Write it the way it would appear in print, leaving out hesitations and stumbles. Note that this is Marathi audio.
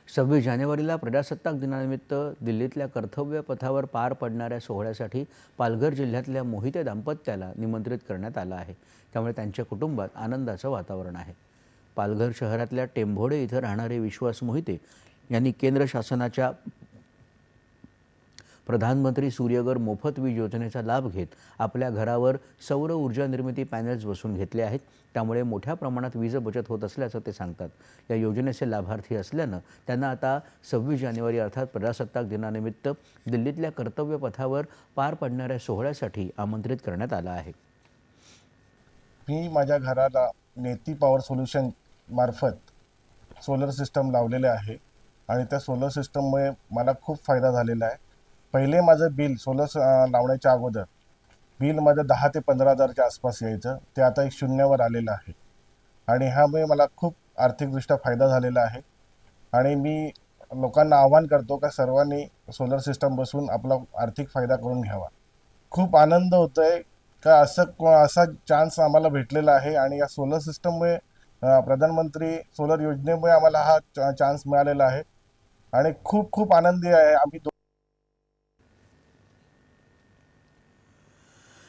26 जानेवारीला प्रजासत्ताक दिनानिमित्त दिल्लीतल्या कर्तव्य पथावर पार पडणाऱ्या सोहळ्यासाठी पालघर जिल्ह्यातल्या मोहिते दाम्पत्याला निमंत्रित करण्यात आलं आहे। त्यामुळे त्यांच्या कुटुंबात आनंदाचं वातावरण आहे। पालघर शहरातल्या टेंभोडे इथं राहणारे विश्वास मोहिते यांनी केंद्र शासनाच्या प्रधानमंत्री सूर्यघर मोफत वीज योजनेचा लाभ घेत आपल्या घरावर सौर ऊर्जा निर्मिती पॅनल्स बसवून घेतले आहेत। त्यामुळे मोठ्या प्रमाणात वीज बचत होत असल्याचं ते सांगतात। या योजनेचे लाभार्थी असल्यानं त्यांना आता 26 जानेवारी अर्थात प्रजासत्ताक दिनानिमित्त दिल्लीतल्या कर्तव्य पथावर पार पडणाऱ्या सोहळ्यासाठी आमंत्रित करण्यात आलं आहे। मी माझ्या घराला नेती पॉवर सोल्युशन मार्फत सोलर सिस्टम लावलेले आहे आणि त्या सोलर सिस्टममुळे मला खूप फायदा झालेला आहे। पहिले माझं बिल सोलर लावण्याच्या अगोदर बिल माझं 10 ते 15,000च्या आसपास यायचं, ते आता एक शून्यावर आलेलं आहे आणि ह्यामुळे मला खूप आर्थिकदृष्ट्या फायदा झालेला आहे। आणि मी लोकांना आवाहन करतो का सर्वांनी सोलर सिस्टम बसवून आपला आर्थिक फायदा करून घ्यावा। खूप आनंद होतोय का असा चान्स आम्हाला भेटलेला आहे आणि या सोलर सिस्टममुळे प्रधानमंत्री सोलर योजनेमुळे आम्हाला हा चान्स मिळालेला आहे आणि खूप खूप आनंदी आहे आम्ही।